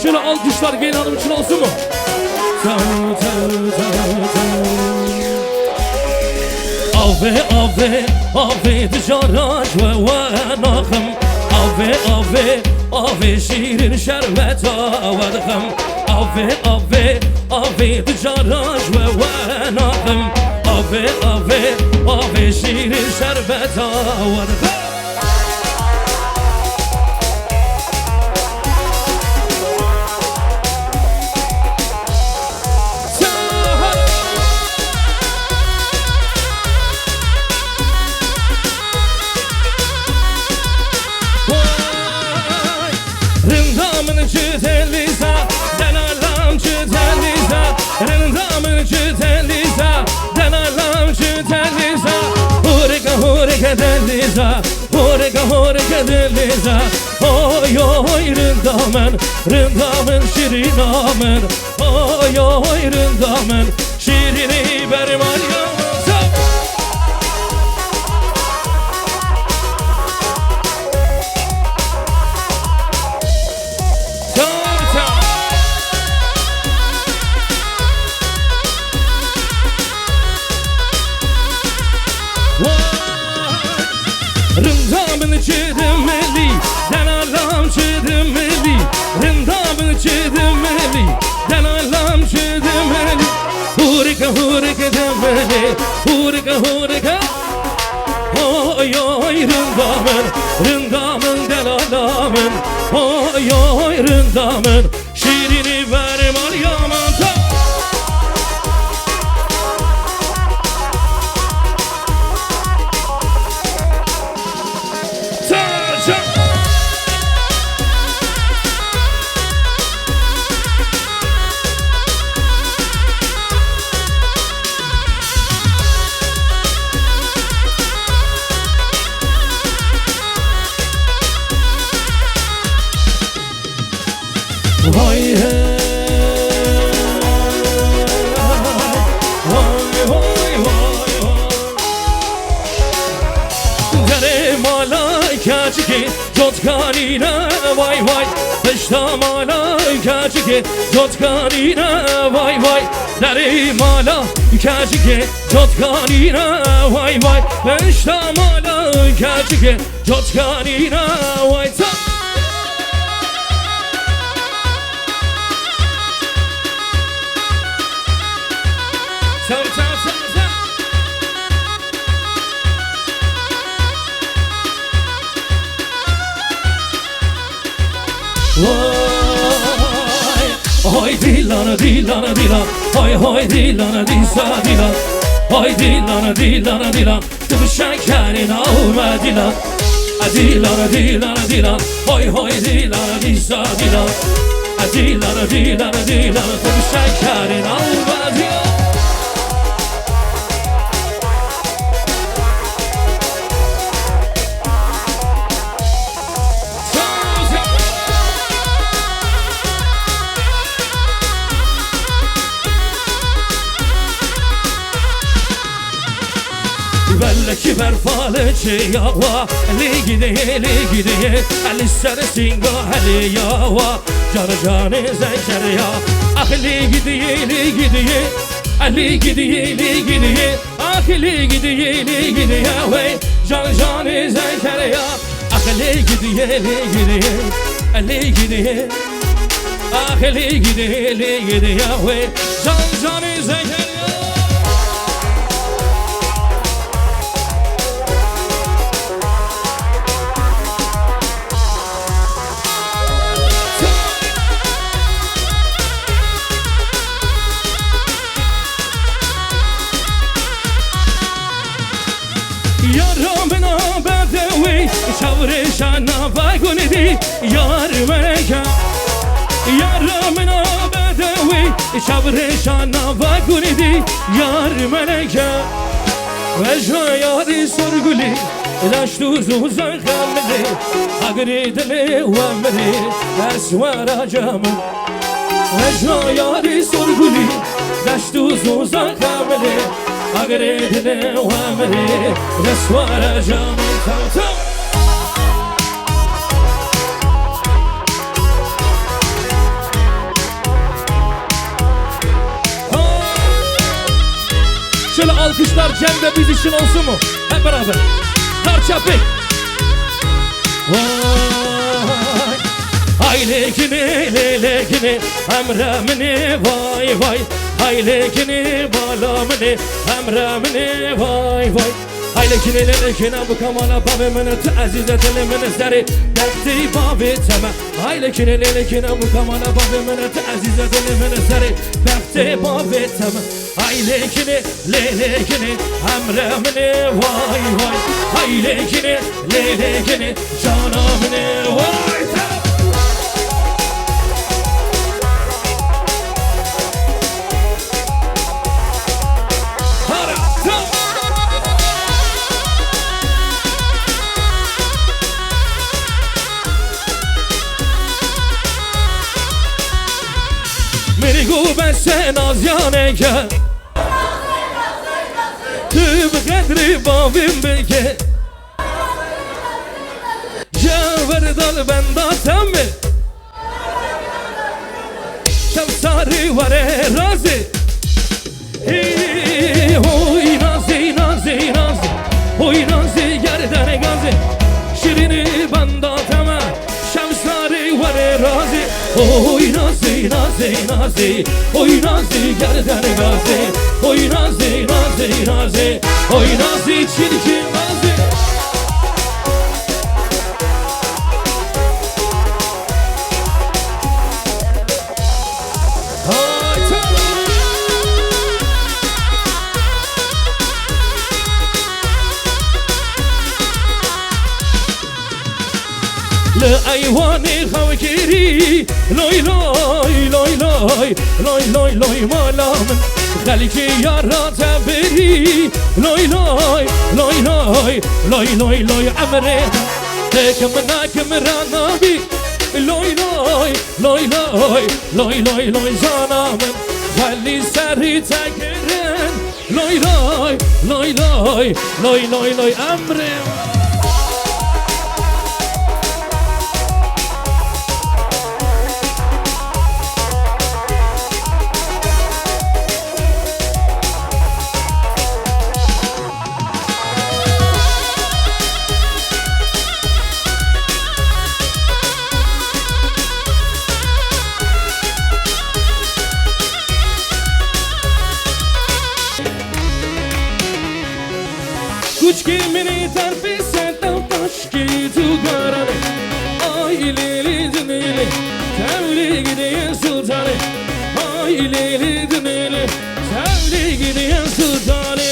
Şöyle alkışlar gelin hanım için olsun mu? Ave ave ave ticaret ve nakım. Ave ave ave şirin şerbet avadkım. Ave ave ave ticaret ve nakım. Ave ave ave şirin şerbet avadkım. Deliza, horeka deliza. Oy oy rındamen şirinamen. Oy oy rındamen şirini berim alyamın. Rındamın çedemeli, delalam çedemeli. Rındamın çedemeli, delalam çedemeli. Hurika demeli, hurika. Oy oy rındamın delalamın. Oy oy rındamın şirini verim alyamın. Vay hey, vay. Dere malaikacıki jotkanina vay. Peşta malaikacıki jotkanina vay. Dere malaikacıki jotkanina vay. Peşta malaikacıki jotkanina vay. Hoy dilana, hoy dilana disa dilan. Hoy dilana, tıp şekerin alma dilan. Dilana, hoy dilana disa dilan. Dilana, tıp şekerin alma dilan. Belleki berfaleci yava li gidiye Ali sersinga hali yava Canı zekeriya Ah li gidiye Ali gidiye Ah li gidiye Wey canı zekeriya Ah li gidiye Ali gidiye Ah li gidiye Wey canı zekeriya. Yaramına bedevi çavrışana vagonidi yar meleka. Yaramına bedevi çavrışana vagonidi yar meleka. Vecna yari sorguli ilaç tuzu zaykamili agridili vemri esvara camın. Vecna yari sorguli ilaç tuzu zaykamili agredine vamri resvara camın. Tam Alkışlar Cem'de biz için olsun mu? Hep beraber. Darçapik. Vay. Haylekini lelekini emremini vay vay. Haylekini balamini emremini vay vay. Haylekini lelekini bu kamala pavimini tu azize dilimini zeri Bekti bavi tema. Haylekini lelekini bu kamala pavimini tu azize dilimini zeri Bekti bavi tema. Haylekini lelekini emremini vay vay. Haylekini lelekini canamini vay tema. Ben sen az yaneke Tüm kadri babim beke Cevher dal ben datem mi Şemsari vare razi Hoy nazi nazi nazi Hoy nazi gerdene gazi Şirini ben dateme Şemsari vare razi Oy nazi nazi nazi Oy nazi gerdene gazi Oy nazi nazi nazi Oy nazi çirkin nazi لأيواني خوكيري لوي لوي لوي لوي لوي لوي لوي مالامن خليكي يا راتبري لوي لوي لوي لوي لوي لوي لوي عمري هيك مناك مرانابي لوي لوي لوي لوي لوي لوي لوي جانامن خلي سري تكرن لوي لوي لوي لوي لوي لوي لوي عمري कुछ की मेरी तरफी से तवताश की तू गाराने आई लेली दुनीले तवली गिदिये sultane आई लेली दुनीले तवली गिदिये sultane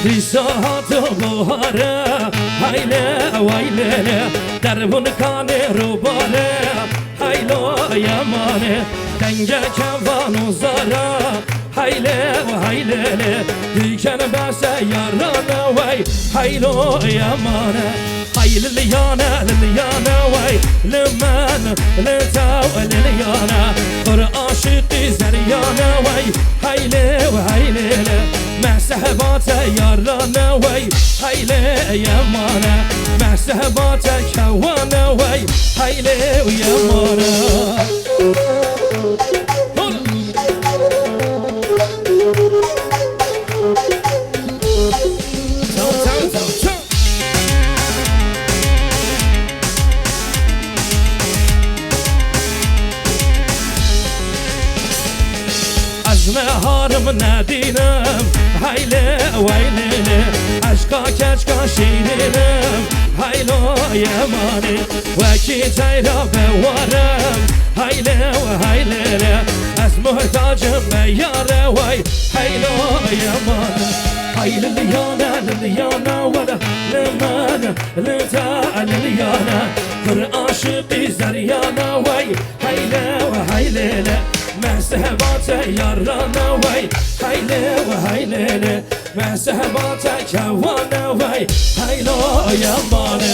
بساعت بهاره هایله وایله دربون کانه رو باره هایلو یمانه دنگ کوان و زاره هایله و هایله دیکن بس یارانه وای هایلو یمانه هایل لیانه لیانه وای لمن لتاو لیانه بر عاشقی زریانه وای هایله و هایله محسبات یارانه وی حیله یمانه محسبات کوانه وی حیله یمانه از مهارم ندینم هایله وایله عشقا کچکا شیرینم هایلو یمانه وکی تایرا بوارم هایله و هایله از محتاجم بیاره وای هایلو یمانه هایل لیانه لیانه ولا لمن لتا لیانه پر عاشقی زریانه وای هایله و هایله محسبات یارانه وای هایله و هایله محسبات کوانه وای هایلو یمانه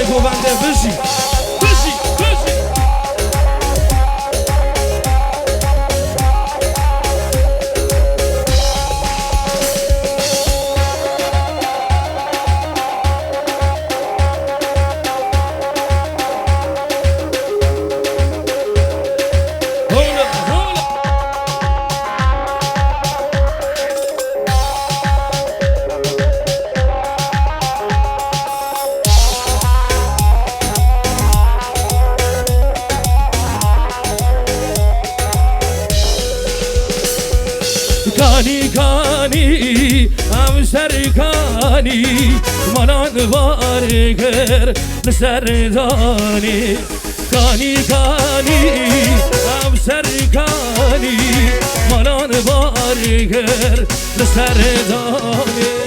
گوونده بشی بشی بشی کانی کانی هم سرکانی منان بارگر لسردانی کانی کانی هم سرکانی منان بارگر لسردانی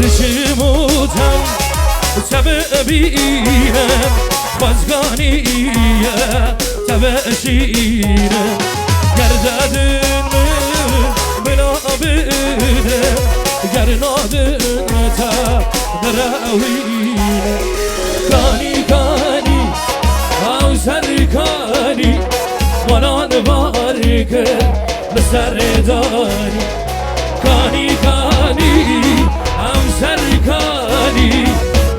رشموتم سببینم بازگانیه تبشیرم گرددن بنا بدم گرنادن تا دراوینه کانی کانی او سرکانی منان بارکر بسردانی کانی کانی هم سرکانی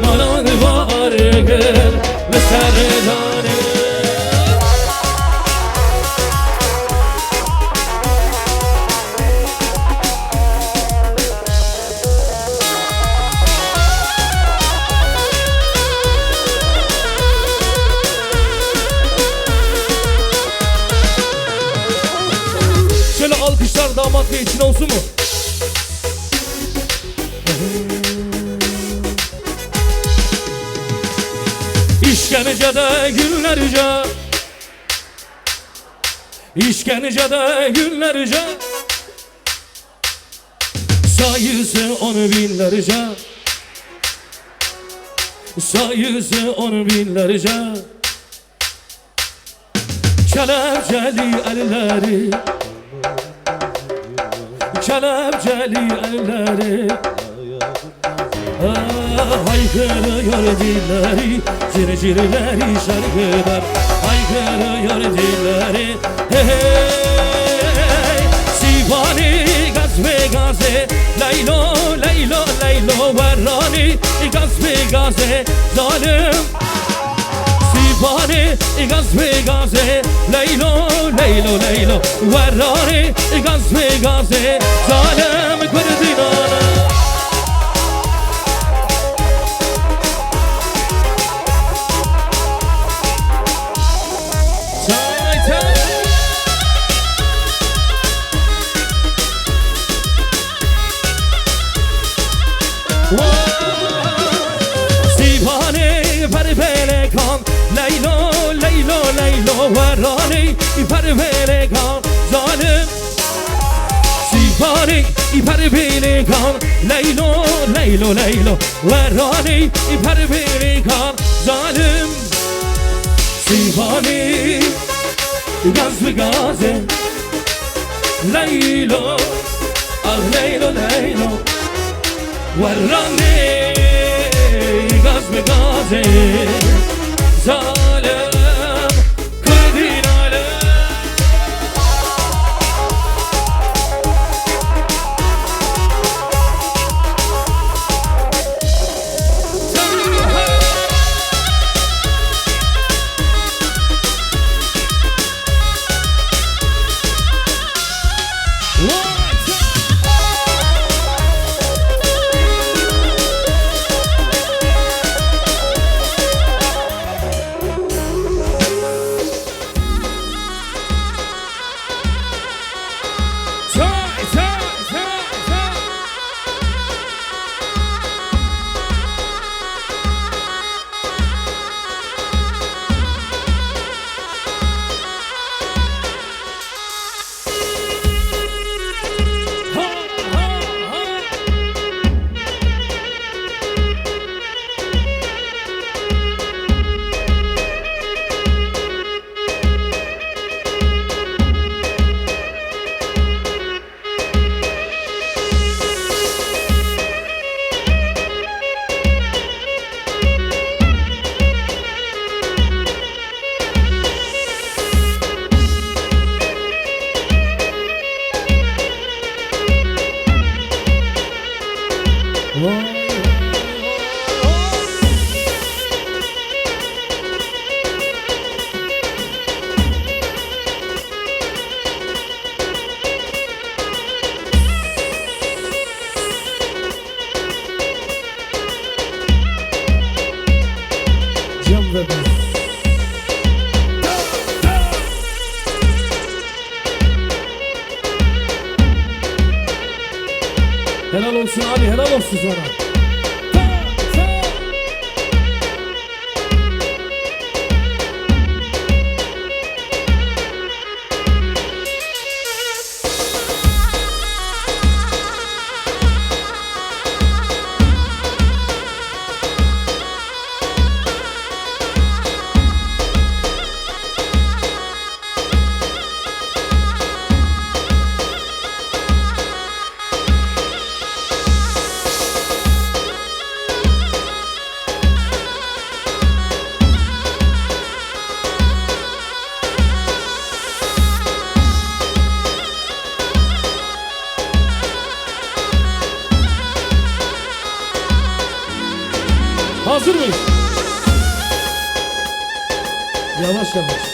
منان بارگر بسردانی şöyle alkışlar damat bey için olsun mu? İşkencede günlerce İşkencede günlerce sayısı 10 binlerce sayısı 10 binlerce kelepçeli elleri kelepçeli elleri haykırıyor dilleri Zircirleri şarkılar haykırıyor dilleri Hey hey Sivani gaz ve gaze Leylo leylo leylo Verrani gaz ve gaze Zalim Sivani gaz ve gaze Leylo leylo leylo Verrani gaz ve gaze Zalim Kurdinana Sivane per pelekan Leylo leylo leylo Verrani per pelekan Zalim Sivane per pelekan Leylo leylo leylo Verrani per pelekan Zalim Sivane gaz ve gaze Leylo ah leylo leylo وراني غاز بغازي ظالم كردين عالم Helal olsun abi, helal olsun sana. Hazır mıyız? Yavaş yavaş.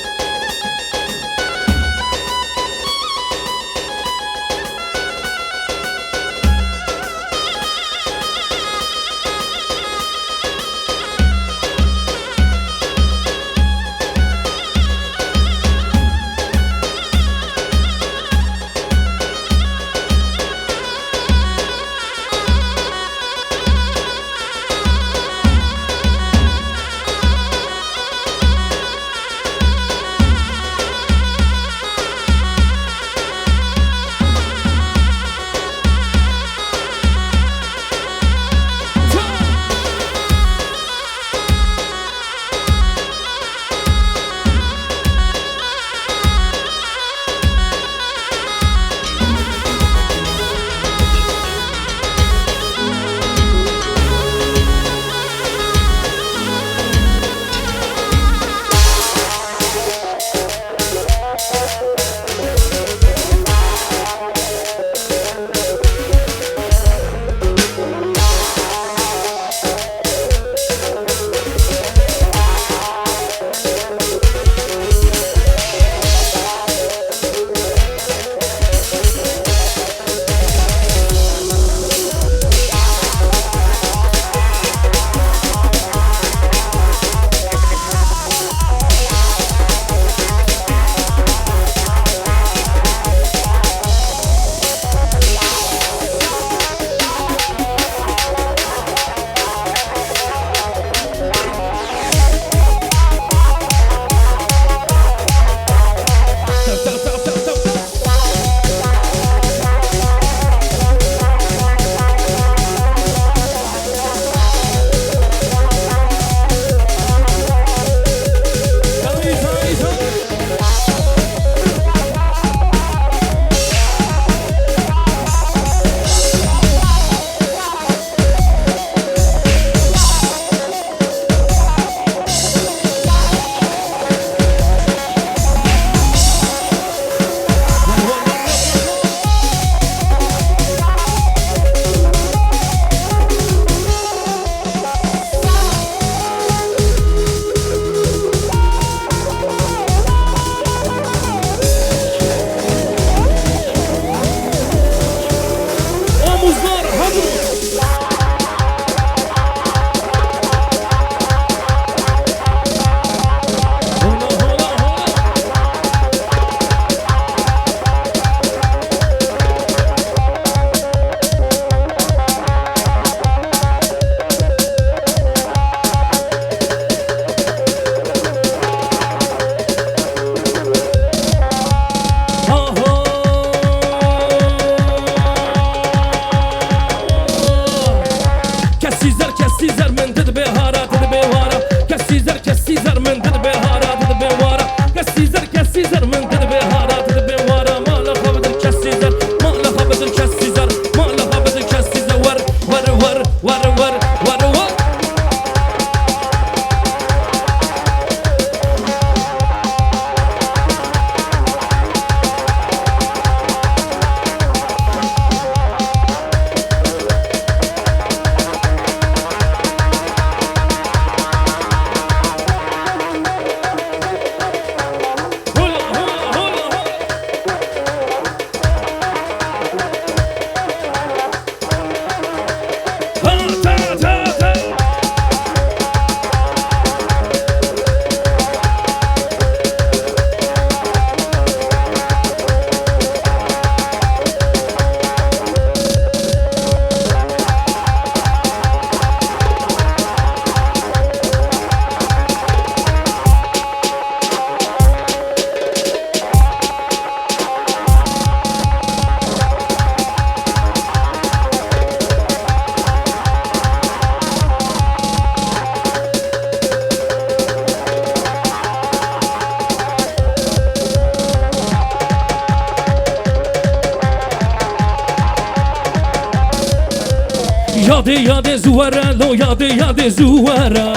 Yade zuvara lo yade zuvara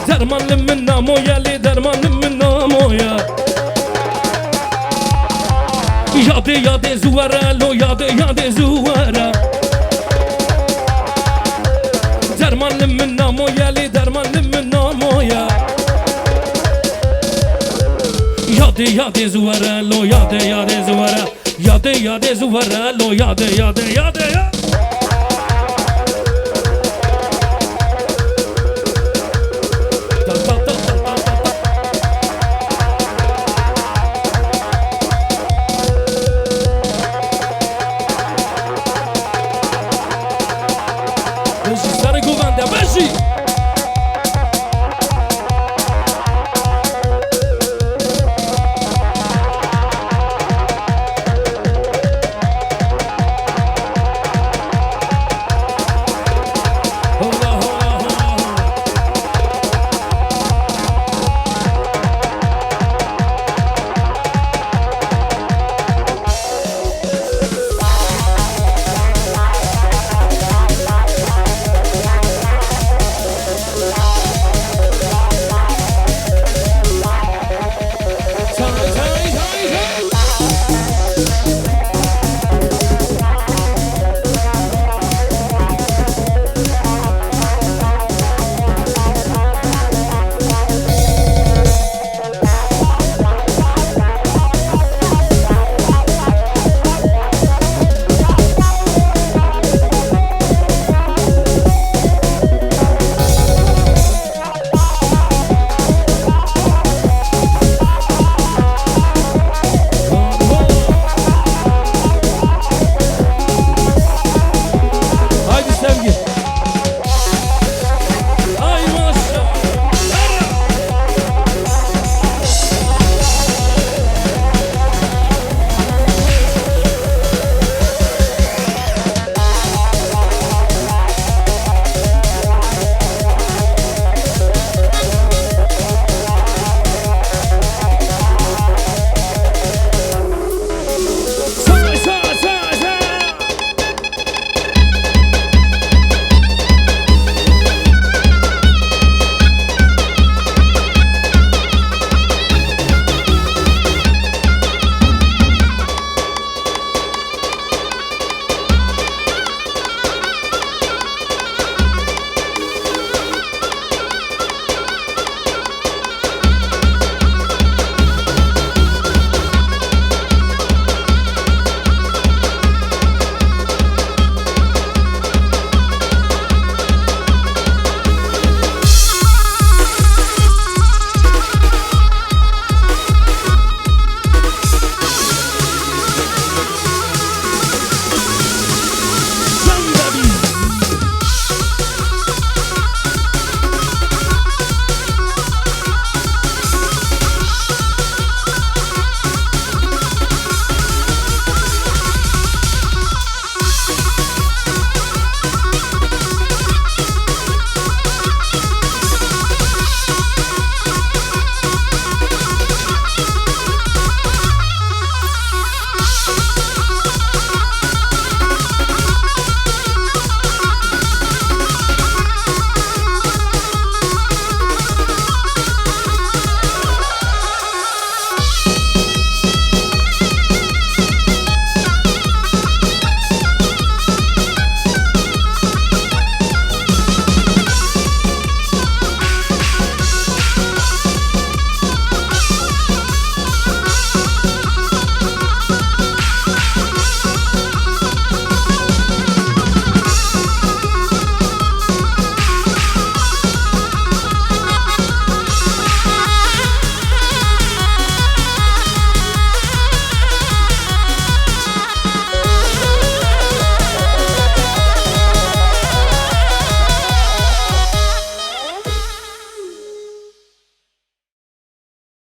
Dermanım min namoya le dermanım min namoya Yade zuvara lo yade zuvara Dermanım min namoya le dermanım min namoya Yade zuvara lo yade zuvara Yade zuvara lo yade